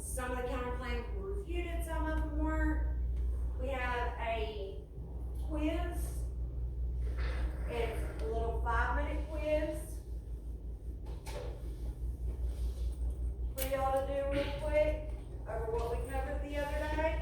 Some of the counterclaims were refuted, some of them weren't. We have a quiz. It's a little 5-minute quiz for y'all to do real quick over what we covered the other day.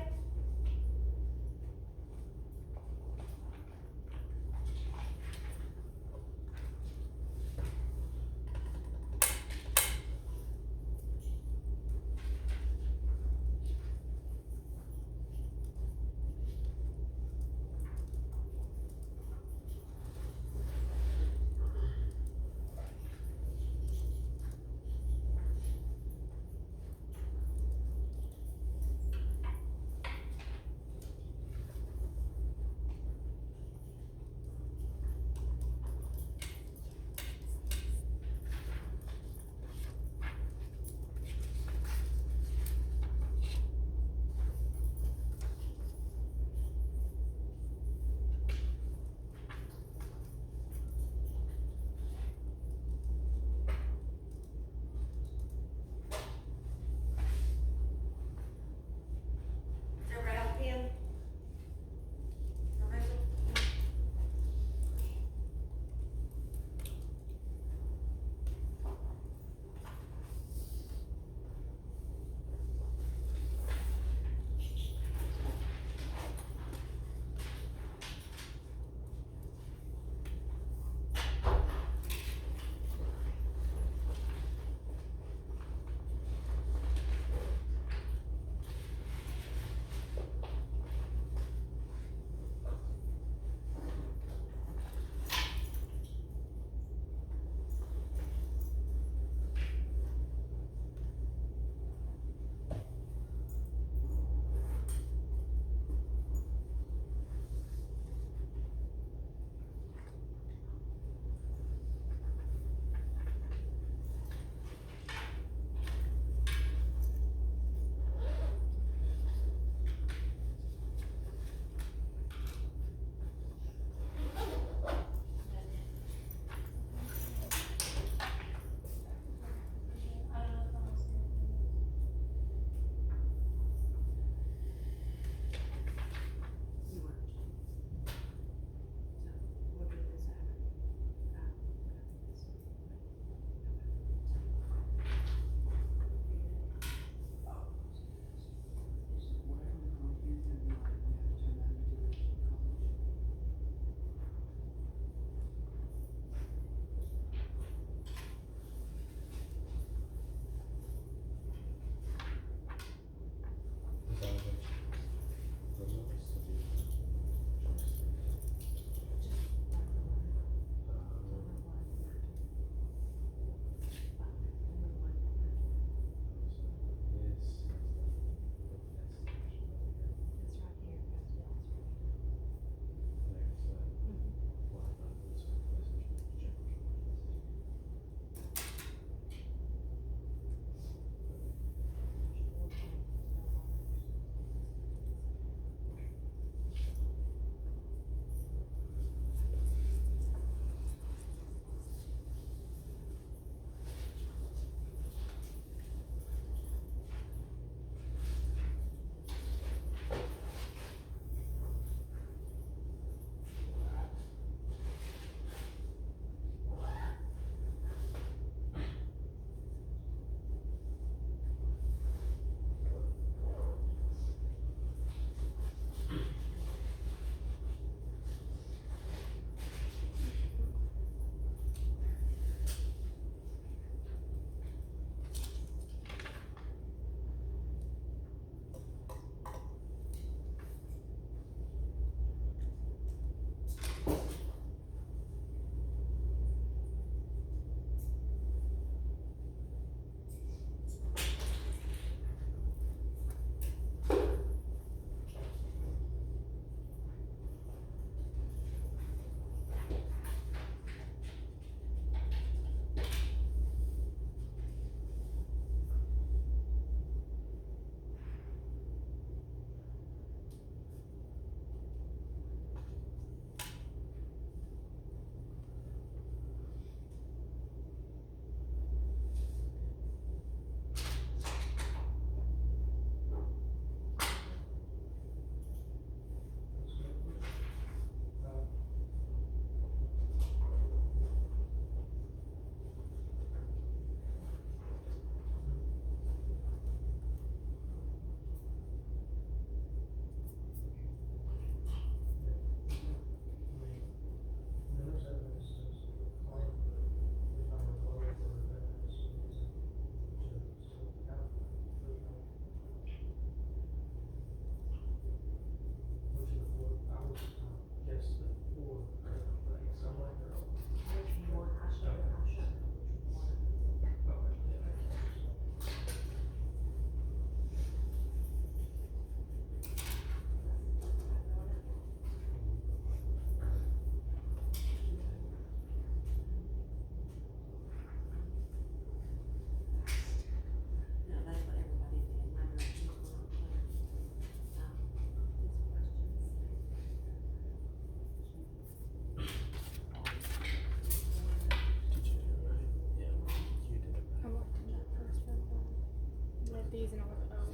with these and I was like, oh,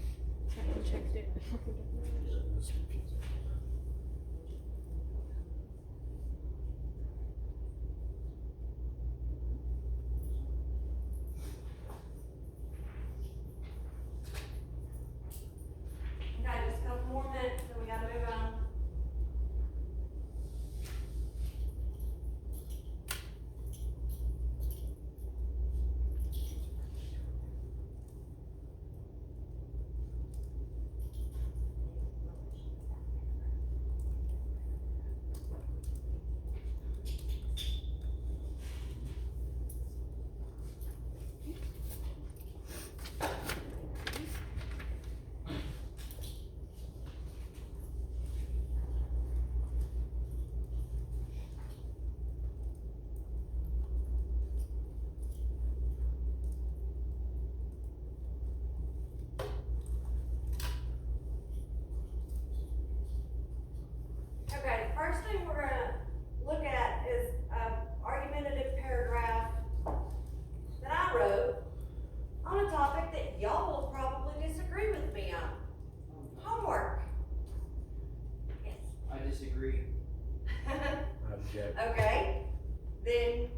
so I haven't checked it. Okay, just a couple more minutes, then we gotta move on. Okay, the first thing we're gonna look at is an argumentative paragraph that I wrote on a topic that y'all will probably disagree with me on. Homework. Yes. I disagree. Object. Okay, then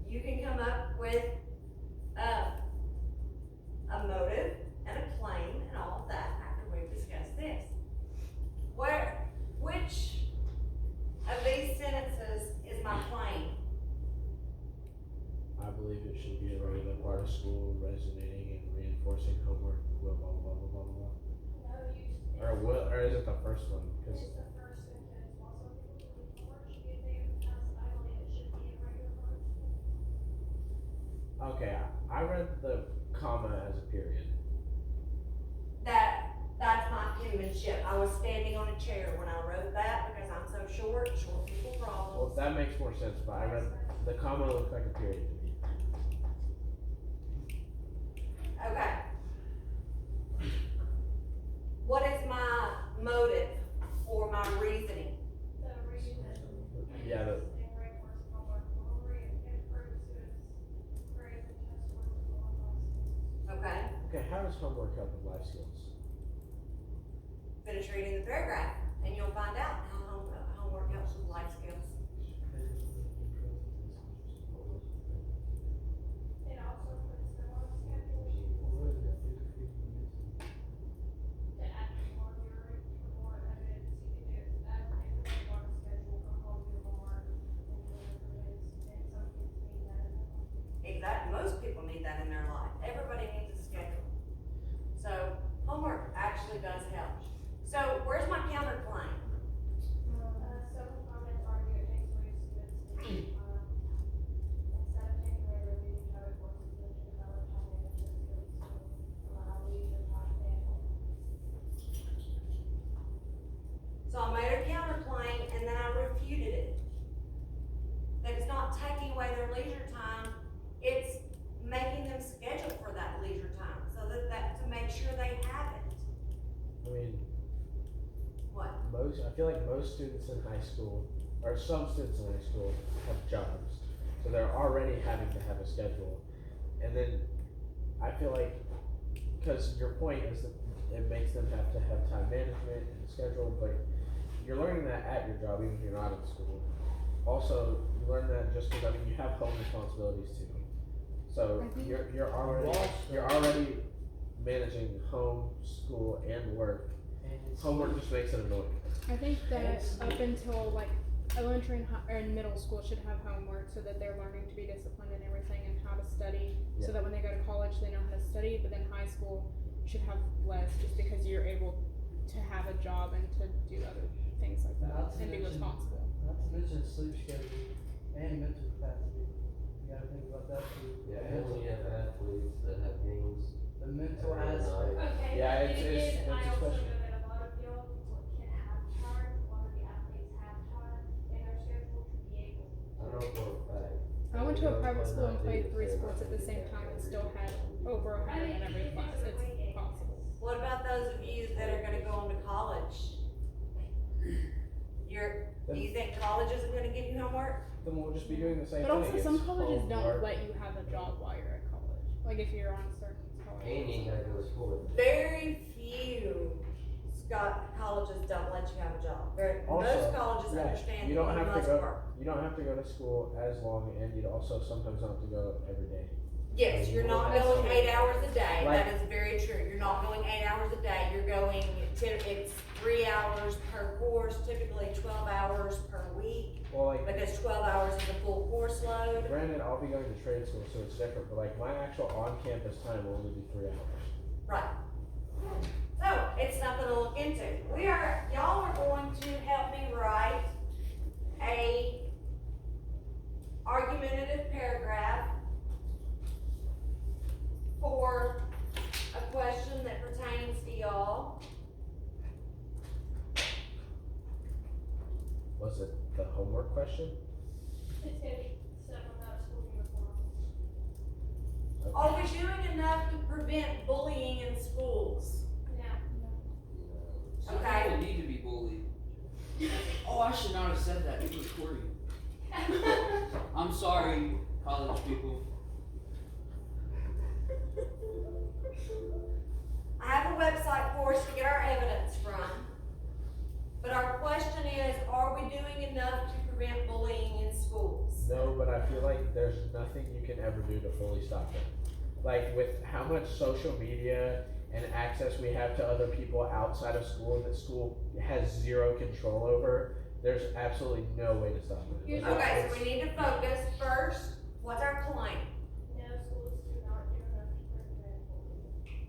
you can come up with a motive and a claim and all of that after we've discussed this. Which of these sentences is my claim? I believe it should be a regular part of school, resonating and reinforcing homework, blah, blah, blah, blah, blah, blah. Or is it the first one? Cause It's the first sentence, while some people believe homework should be a day of the past, I believe it should be a regular part of school. okay, I read the comma as a period. That's my penmanship. I was standing on a chair when I wrote that because I'm so short people problems. Well, that makes more sense, but I read the comma looked like a period to me. Okay. What is my motive or my reasoning? The reason Yeah, and reinforce homework will improve students' grades and test scores as well as Okay. Okay, how does homework help with life skills? Finish reading the paragraph and you'll find out how homework helps with life skills. It also puts them on schedule to add more evidence. You can do that and put them on schedule, come home, do homework, and do whatever it is. And some kids need that as well. Exactly. Most people need that in their life. Everybody needs a schedule. So homework actually does help. So where's my counterclaim? Several comments argue it takes away students' learning time. Instead of taking away their reading habit, forces them to develop time management skills to allow leisure time and home. So I made a counterclaim and then I refuted it. That it's not taking away their leisure time, it's making them schedule for that leisure time, so that to make sure they have it. I mean, What? I feel like most students in high school, or some students in high school, have jobs. So they're already having to have a schedule. And then I feel like, because your point is that it makes them have to have time management and schedule, but you're learning that at your job, even if you're not in school. Also, you learn that just because, I mean, you have home responsibilities too. So I think- you're already managing home, school, and work. Homework just makes it annoying. I think that up until like elementary and middle school should have homework so that they're learning to be disciplined and everything and how to study, so Yeah. that when they go to college they know how to study. But then high school should have less, just because you're able to have a job and to do other things like that Not to and be mention- responsible. Not to mention sleep schedule and mental capacity. You gotta think about that too. Yeah, and when you have athletes that have games. The mental every aspect. night. Okay, Yeah, but it's- then it's- again, it's I also especially- know that a lot of y'all can have time, a lot of the athletes have time in their schedule to be able I know for a fact. I went to a Those private might school and not played do the 3 same sports at the same time and still had over 100 in every class. It's possible. What about those of you that are gonna go on to college? Do you think college isn't gonna give you homework? Then we'll just be doing the same But thing. also It's some colleges don't homework. let you have a job while you're at college. Like if you're on certain And you colleges. gotta go to the school. Very few colleges don't let you have a job. Also, Most colleges yeah, understand you that don't you have to must go- work. You don't have to go to school as long, and you'd also sometimes not have to go every day. Yes, you're not That's going true. 8 hours a day, Like- that is very true, you're not going 8 hours a day, you're going, it's 3 hours per course, typically 12 hours per week, Well, like, because 12 hours is a full course load. granted, I'll be going to trade school, so it's different, but like, my actual on-campus time will only be 3 hours. Right. So, it's something to look into. Y'all are going to help me write a argumentative paragraph for a question that pertains to y'all. Was it the homework question? It's gonna be stuff about school uniforms. Are we doing enough to prevent bullying in schools? Some Okay. people need to be bullied. Oh, I should not have said that. It was recording. I'm sorry, college people. I have a website for us to get our evidence from. But our question is, are we doing enough to prevent bullying in schools? No, but I feel like there's nothing you can ever do to fully stop it. Like, with how much social media and access we have to other people outside of school that school has zero control over, there's absolutely no way to stop it. Here's Like, Okay, it's- so we need to focus first, what's our claim? No, schools do not do enough to prevent bullying.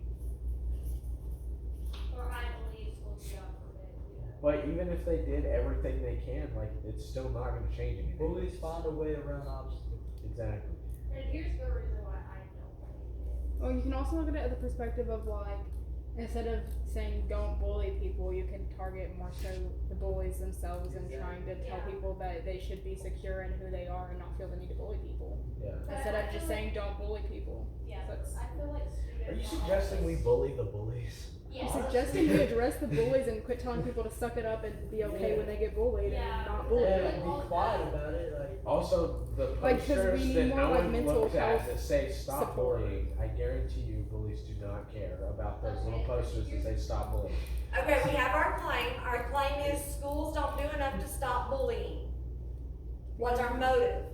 Or I believe schools do not prevent, But even if they did everything they can, like, it's still not gonna change anything. Bullies find a way around obstacles. Exactly. And here's the reason why I don't believe it. Well, you can also look at it at the perspective of like, instead of saying don't bully people, you can target more so the bullies themselves and trying to tell Yeah. people that they should be secure in who they are and not feel the need to bully people. Yeah. But Instead I of just feel like- saying don't bully people. Yeah, That's- I feel like students. Are you are suggesting we always- bully the bullies? Yes. Suggesting we address the bullies and quit telling people to suck it up and be okay when they get bullied Yeah. and not bully Yeah, them. be quiet about it, like. Also, the Like, 'cause we posters need that more, no like, one mental looks at health that say stop support. bullying, I guarantee you bullies do not care about those little Okay. posters that say stop bullying. Okay, we have our claim. Our claim is schools don't do enough to stop bullying. What's our motive?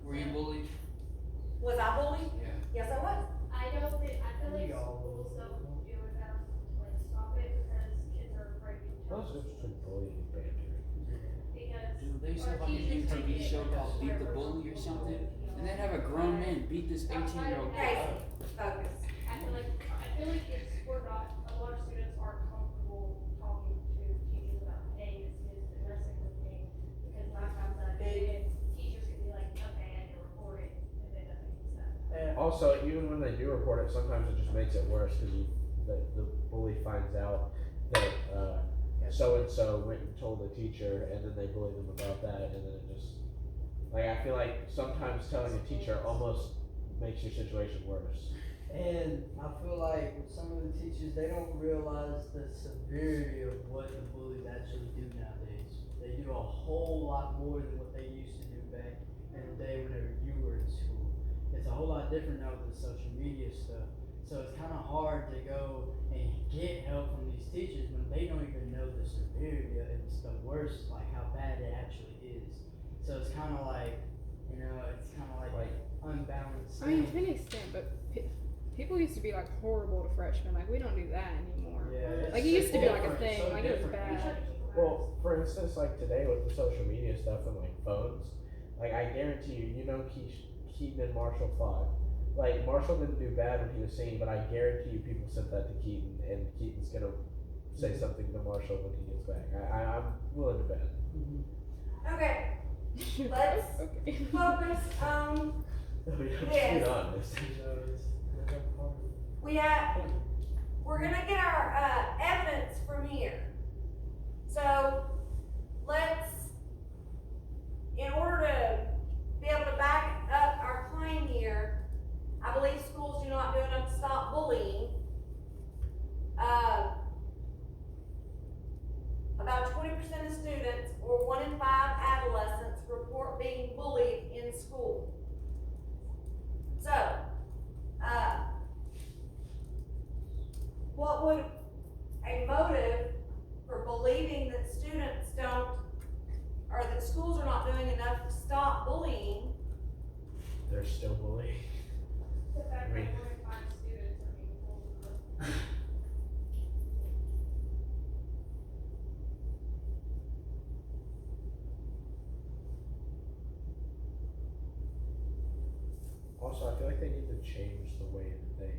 Were you bullied? Was I bullied? Yeah. Yes, I was. I feel like Y'all schools don't do enough to like stop it because kids are afraid to tell. Those are between bullying and banter. Because Dude, they used to have like an MTV show called Beat the Bully or something, and they'd have a grown man beat this 18-year-old kid Hey, up. focus. I feel like it's, we're not, a lot of students aren't comfortable talking to teachers about, hey, this kid's been messing with me. Because 9 times out of 10, teachers can be like, okay, I can report it, and then nothing gets done. And Also, even when they do report it, sometimes it just makes it worse because the bully finds out that so and so went and told the teacher, and then they bully them about that, and then it just like I feel like sometimes telling a teacher almost makes your situation worse. And I feel like with some of the teachers, they don't realize the severity of what the bullies actually do nowadays. They do a whole lot more than what they used to do back in the day whenever you were in school. It's a whole lot different now with the social media stuff. So it's kind of hard to go and get help from these teachers when they don't even know the severity of it. It's the worst, like how bad it actually is. So it's kind of like, you know, it's kind of like unbalanced. I mean, to an extent, but people used to be like horrible to freshmen. Like we don't do that anymore. Yeah, Like, it it's used to be like a different, thing, so like, it was different. We bad. try to keep them out. Well, for instance, like today with the social media stuff and like phones, like I guarantee you, you know, Keaton and Marshall fought. Like Marshall didn't do bad when he was singing, but I guarantee you people sent that to Keaton, and Keaton's gonna say something to Marshall when he gets back. I'm willing to bet. Okay, let's Okay. focus on, Be honest. we're gonna get our, evidence from here. So, let's, in order to be able to back up our claim here, I believe schools do not do enough to stop bullying. About 20% of students, or 1 in 5 adolescents, report being bullied in school. So, what would a motive for believing that students don't, or that schools are not doing enough to stop bullying? They're still bullying. The fact I mean- that only 5 students are being pulled. Also, I feel like they need to change the way that they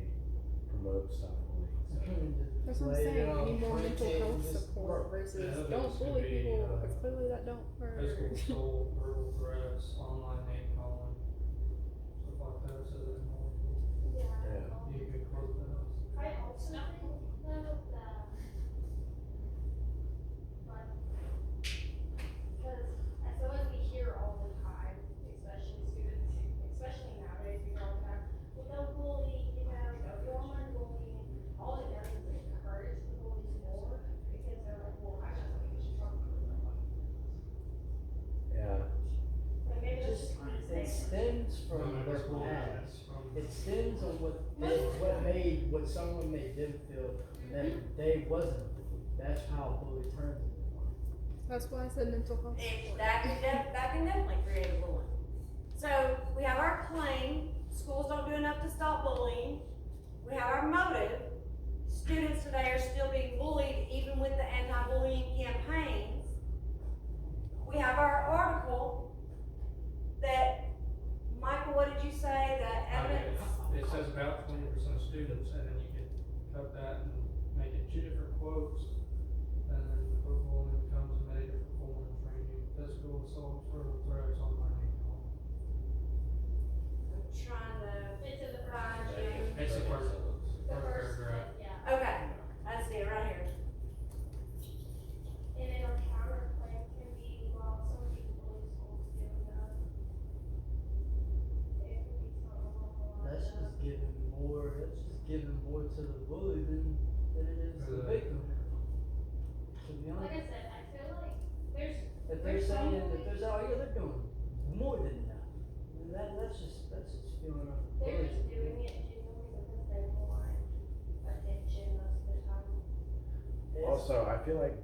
promote stop bullying. That's what I'm Lay it saying, on we need more print mental it and health just support work. versus Yeah, I think don't it's gonna bully be, people, uh, because clearly that don't work. Physical assault, verbal threats, online name calling, stuff like that, so that more people, Yeah. you can quote those. I also think though that, like, because I feel like we hear all the time, especially students, especially nowadays, we hear all the time, well, don't bully, don't do online bullying. All it does is encourage the bullies more, because they're like, well, I got something to talk to them about. Yeah. Like, maybe that's Just, just me it saying. stems from No, their it's not. past. It's from- It stems on what someone made them feel that they wasn't a bully. That's how a bully turns into one. That's why I said mental health support. That can definitely create a bullying. So, we have our claim, schools don't do enough to stop bullying. We have our motive, students today are still being bullied even with the anti-bullying campaigns. We have our article that, Michael, what did you say, that evidence? It says about 20% of students, and then you can cut that and make it 2 different quotes. And then quote bullying becomes in many different forms, ranging physical assault, verbal threats, online name calling. I'm trying to It's in the find first you. It's the first The first, paragraph. yeah. Okay, I see it right here. And then our counterclaim can be, well, some of these bully schools do that. It could be something along the lines That's of. just giving more to the bully than it is the victim. To be Like I honest, said, I feel like there's, if they're saying, if there's, oh yeah, they're doing more than enough. And that's just feeling of the they're bully. just doing it genuinely because they want attention most of the time. Also, I feel like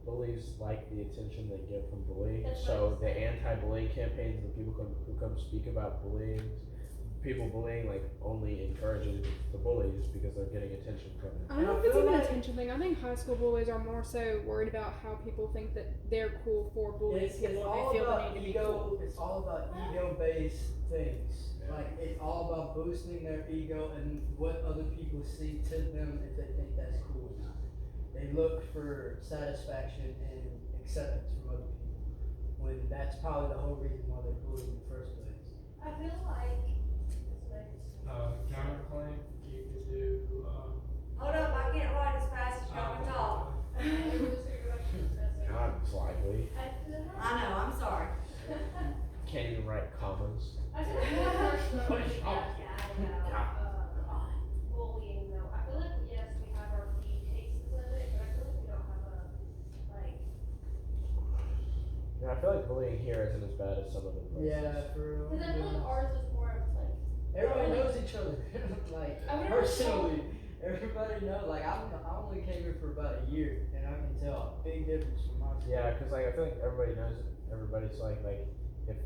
bullies like the attention they get from bullying. That's So what the I'm saying. anti-bullying campaigns, the people who come speak about bullying, people bullying like only encourages the bullies because they're getting attention from it. I don't know if it's feel even a like- attention thing. I think high school bullies are more so worried about how people think that they're cool for bullying It's people and all they feel about they need to be cool. ego. It's all about ego-based things. Yeah. Like it's all about boosting their ego and what other people see to them if they think that's cool or not. They look for satisfaction and acceptance from other people, when that's probably the whole reason why they're bullied in the first place. I feel like, this makes. Counterclaim, you could do, Hold up, I can't write as fast as y'all can talk. God, it's lively. I feel like. I know, I'm sorry. Can't even write commas. I feel like one more thing about, bullying though, I feel like, yes, we have our few cases of it, but I feel like we don't have a, like, Yeah, I feel like bullying here isn't as bad as some of the places. Yeah, for real. cause I feel like ours is more of like, Everybody knows each other, like I wouldn't personally. Everybody knows. Like I only came here for about a year, and I can tell a big difference from my school. Yeah, cause like I feel like everybody knows everybody. So like if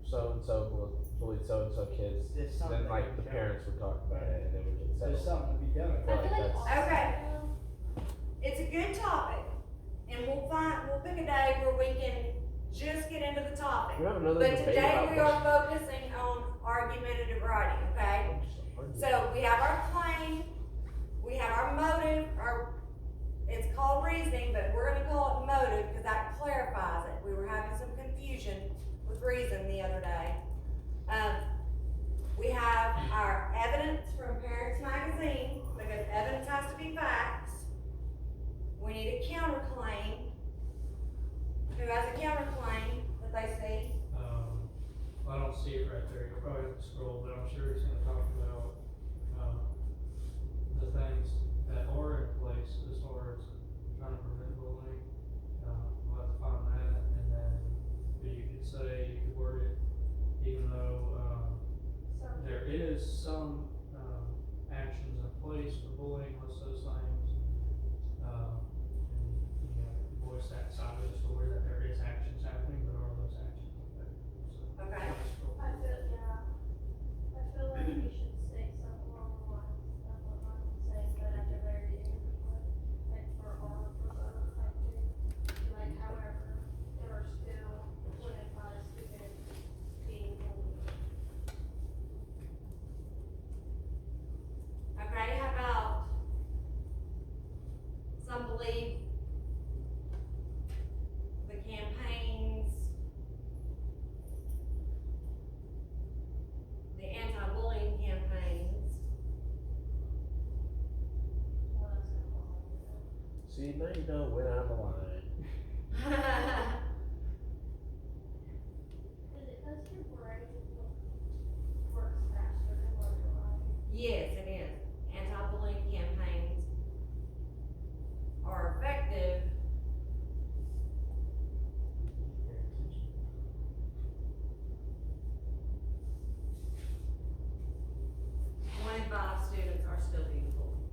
so and so bullied so and so kids, There's something then like the that parents would talk about it and then we can there's settle. something to be done. I feel like that's- also. Okay. It's a good topic, and we'll pick a day where we can just get into the topic. We have another But debate today about we are focusing on argumentative writing, okay? So we have our claim, we have our motive, it's called reasoning, but we're gonna call it motive because that clarifies it. We were having some confusion with reason the other day. We have our evidence from Parents Magazine, because evidence has to be facts. We need a counterclaim. Who has a counterclaim that they see? I don't see it right there, you'll probably have to scroll, but I'm sure it's gonna talk about, See, now you know when I'm lying. Cause it does your brain works faster than what you're writing. Yes, it is. Anti-bullying campaigns are effective. 25 students are still being bullied.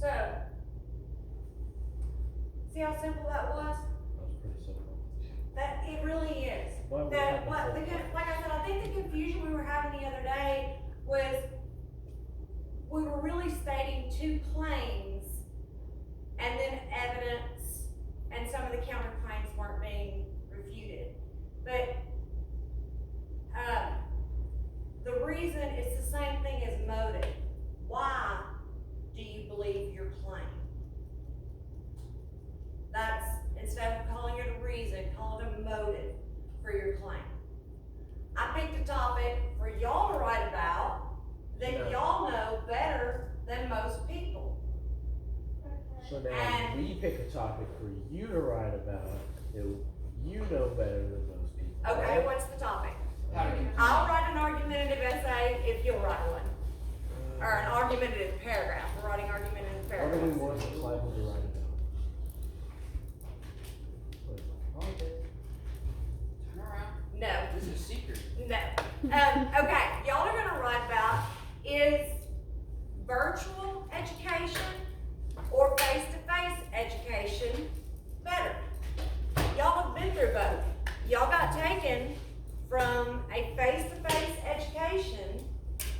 So, see how simple that was? That was pretty simple. That, it really is. Why we That, had the what, whole- like I said, I think the confusion we were having the other day was we were really stating two claims and then evidence, and some of the counterclaims weren't being refuted. But, the reason it's the same thing as motive. Why do you believe your claim? That's, instead of calling it a reason, call it a motive for your claim. I picked a topic for y'all to write about that Yeah. y'all know better than most people. So now And- we pick a topic for you to write about that you know better than most people. Okay, right? what's the topic? How to get- I'll write an argumentative essay if you'll write one, or an argumentative paragraph. We're writing argumentative What do paragraphs. we want Miss Lively to write about? Turn around. No. This is secret. No. Okay, y'all are gonna write about is virtual education or face-to-face education better? Y'all have been through both. Y'all got taken from a face-to-face education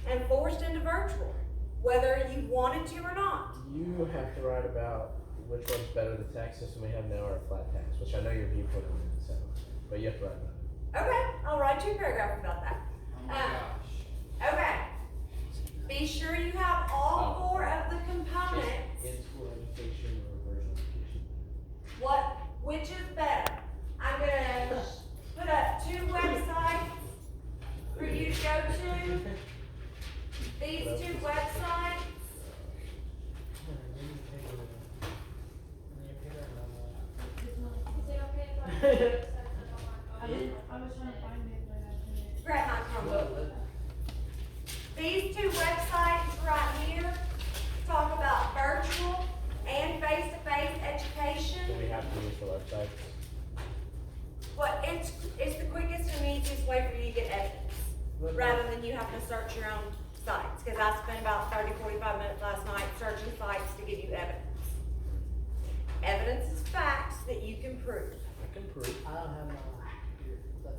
and forced into virtual, whether you wanted to or not. You have to write about which one's better, the tax system we have now or a flat tax, which I know your viewpoint on it, so, but you have to write about it. Okay, I'll write you a paragraph about that. Oh my gosh. Okay. Be sure you have all Oh. 4 of the components. In-school education or virtual education? Which is better? I'm gonna put up 2 websites for you to go to. These 2 websites. Is it okay if I set that on my phone? I was trying to find it, but I couldn't. Grab my Chromebook. These 2 websites right here talk about virtual and face-to-face education. Do we have to use the website? But it's the quickest and easiest way for you to get evidence, rather than you having to search your own sites, because I spent about 30-45 minutes last night searching sites to give you evidence. Evidence is facts that you can prove. I can prove. I don't have my here, if that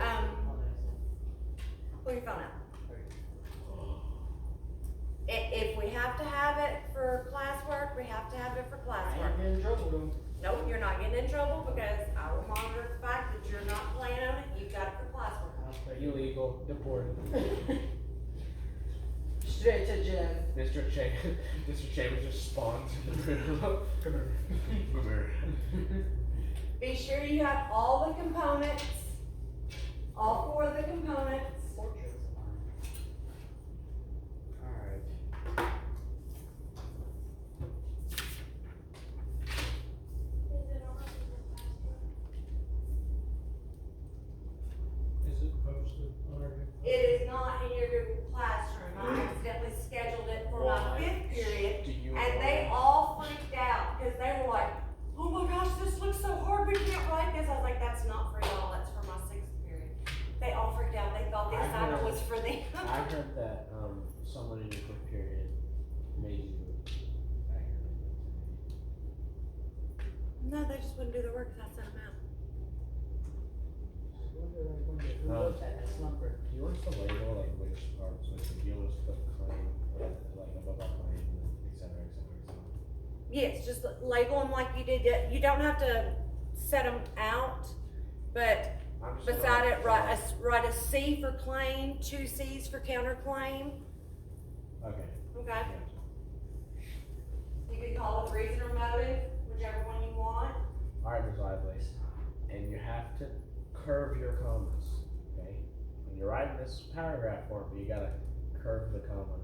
helps. Pull your phone out. If we have to have it for classwork, we have to have it for I classwork. ain't getting in trouble though. Nope, you're not getting in trouble because I will monitor the fact that you're not playing on it, you've got it for classwork. I'll take Illegal, deported. Straight to jail. Mr. Chambers just spawns in the room. Come here. Be sure you have all the components, all 4 of the components. Portraits of mine. Alright. Is it on the password? Is it posted on our? It is not in your Google Classroom. I accidentally scheduled it for my Why? 5th period, Do you and they all freaked out because they were like, "Oh my gosh, this looks so hard. We can't write this." I was like, "That's not for y'all. That's for my 6th period." They all freaked out. They thought the I assignment heard- was for them. I heard that someone in your fifth period made you accurate. No, they just wouldn't do the work because I sent them out. Who wrote that? That's not correct. Do you want us to label like which parts? Like, do you want us to put claim, like above our claim, et cetera, et cetera, et cetera? Yes, just label them like you did. You don't have to set them out, but I'm just beside gonna- it, write a C for claim, 2 C's for counterclaim, Okay. Okay? You can call it reason or motive, whichever one you want. Alright, Ms. Lively. And you have to curve your commas, okay? When you're writing this paragraph form, you gotta curve the comma.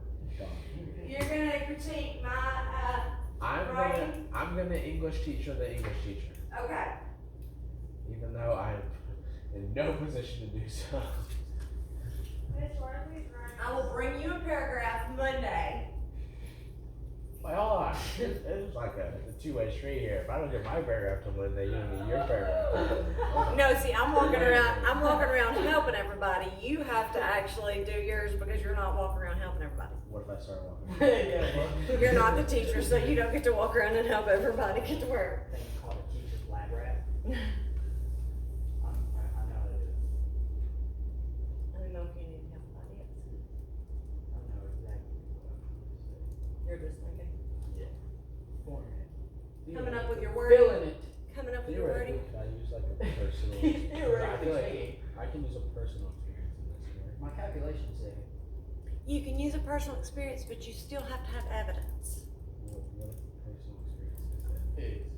You're gonna critique my, I'm gonna English teacher the English teacher, okay. even though I'm in no position to do so. Miss Lively's running. I will bring you a paragraph Monday. Wait, hold on. It's like a two-way street here. If I don't get my paragraph till Monday, you don't get your paragraph. No, see, I'm walking around helping everybody. You have to actually do yours because you're not walking around helping everybody. What if I start walking? Yeah, well. You're not the teacher, so you don't get to walk around and help everybody get to work. Thing called a teacher's lab rat. I know how to do it. I don't know if you need help with ideas. I know exactly what I'm going to say. You're just thinking. Format. Coming up with your wording. Feeling it. Coming up with your wording. Theoretically, could I use like a personal? He's I theoretically feel like saying. I can use a personal experience in this here. My calculations say. You can use a personal experience, but you still have to have evidence. What personal experience is that? Pigs.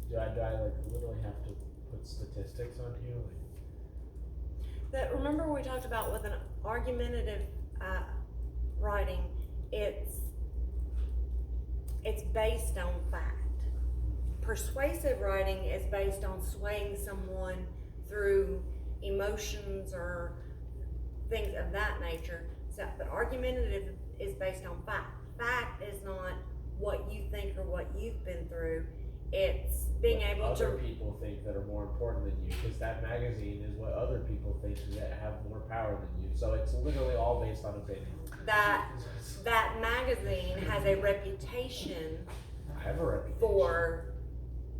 Do I like literally have to put statistics on here? Like, That remember we talked about with an argumentative writing, it's based on fact. Persuasive writing is based on swaying someone through emotions or things of that nature. So, but argumentative is based on fact. Fact is not what you think or what you've been through. It's being what able other to. people think that are more important than you, because that magazine is what other people think that have more power than you. So it's literally all based on opinion. That magazine has a reputation I have a reputation.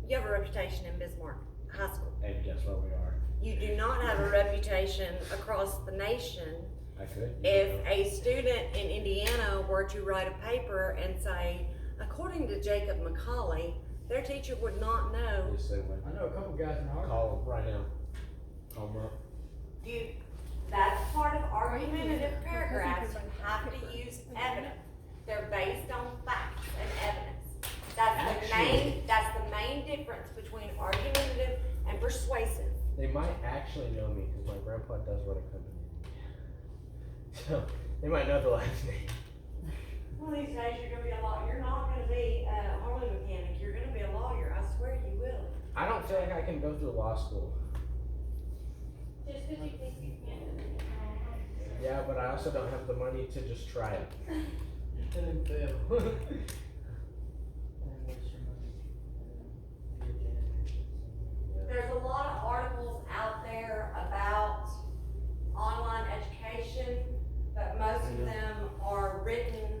you have a reputation in Bismarck High School. And guess what we are? You do not have a reputation across the nation. I could. If a student in Indiana were to write a paper and say, according to Jacob McCauley, their teacher would not know. Just say like, I know a couple guys in our. call them right now. Call them up. That's part of argumentative paragraphs. You have to use evidence. They're based on facts and evidence. That's the main difference between argumentative and persuasive. They might actually know me because my grandpa does run a company. So they might know the last name. One of these days you're gonna be a lawyer. You're not gonna be a Harley mechanic. You're gonna be a lawyer. I swear you will. I don't feel like I can go through law school. Just because you think you can. Yeah, but I also don't have the money to just try it. And fail. And waste your money. And be a janitor. There's a lot of articles out there about online education, but most of them are written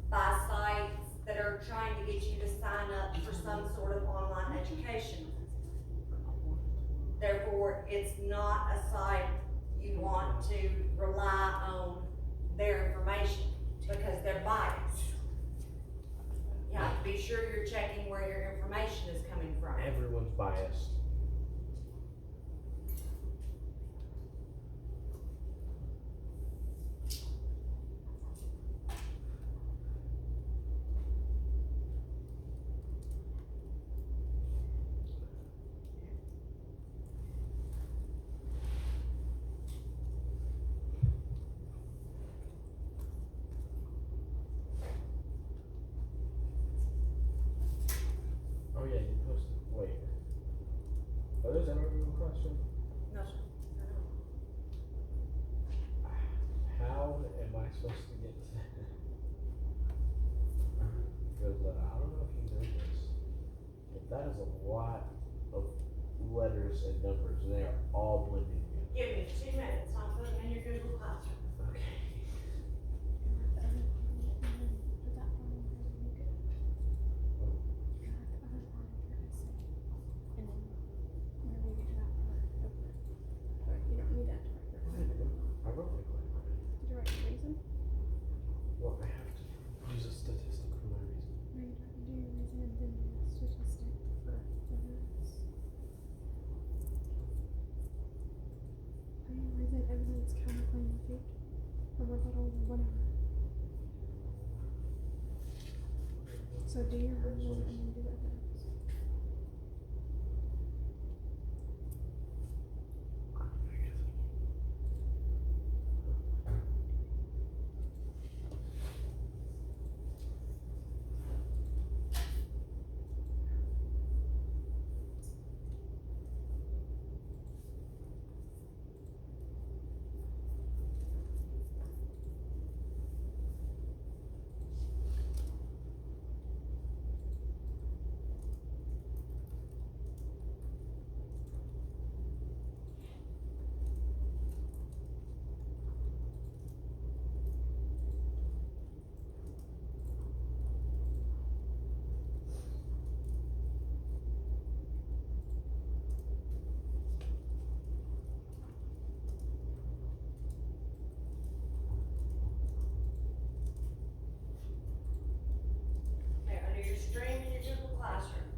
by sites that are trying to get you to sign up for some sort of online education. Therefore, it's not a site you want to rely on their information because they're biased. You have to be sure you're checking where your information is coming from. Everyone's biased. Oh yeah, you posted. Wait. Are those interview questions? No, sir. How am I supposed to get to that? Because I don't know if you know this, but that is a lot of letters and numbers, and they are all blending together. Give me 2 minutes, I'll put them in your Google Classroom. Okay. I wrote my question. Well, I have to use a statistic for my reason. Evidence counterclaim defeat. Her choice. Okay, under your stream in your Google Classroom.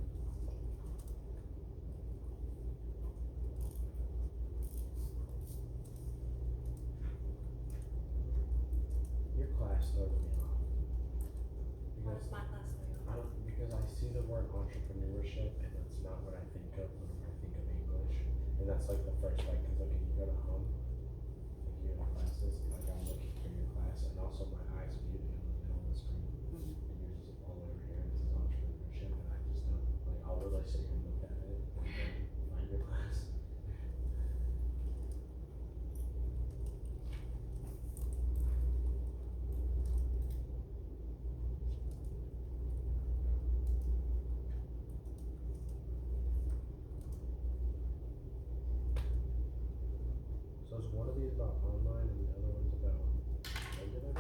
Your class throws me off. What's Because my class name? because I see the word entrepreneurship and that's not what I think of when I think of English. And that's like the first, like, cause like if you go to home, like you have classes, like I'm looking for your class and also my eyes muted in the middle of the screen. And yours is all over here and it says entrepreneurship and I just don't, like I'll really sit here and look at it and then find your class. So is one of these about online and the other one's about regular?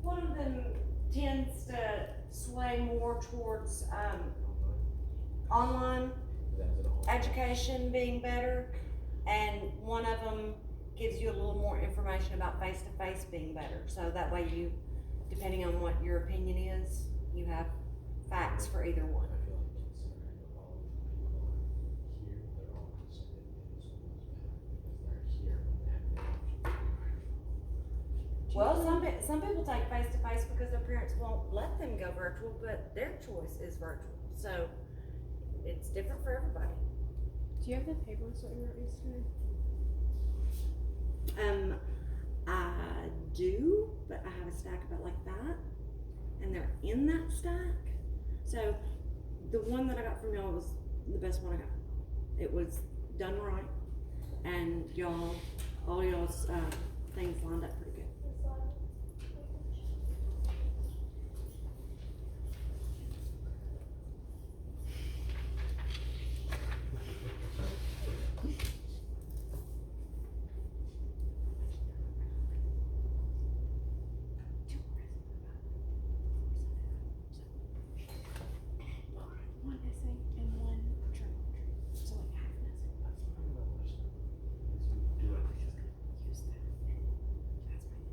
One of them tends to sway more towards, online That's an online. education being better, and one of them gives you a little more information about face-to-face being better, so that way you, depending on what your opinion is, you have facts for either one. I feel like considering all of the people here, they're all considered in school as bad because they're here when they have the option to do Well, some people take face-to-face because their parents won't let them go virtual, but their choice is virtual, so it's different for everybody. Do you have the papers that you wrote yesterday? I do, but I have a stack about like that, and they're in that stack. So the one that I got from y'all was the best one I got. It was done right, and all y'all's things lined up pretty good. This one. One essay and one journal entry. So like half an essay. That's not my worst. Is you do it. Use that. That's my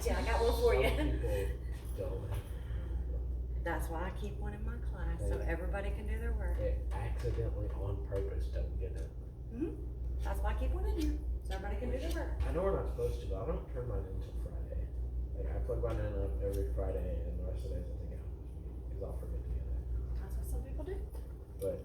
Yeah, I got one for you. Some people don't. That's why I keep one in my class, so everybody can do their work. They accidentally on purpose don't get it. That's why I keep one in here, so everybody can do their work. I know we're not supposed to, but I don't turn mine in until Friday. Like I plug mine in up every Friday, and the rest of the days I take it out, because I'll forget to get it. That's what some people do. But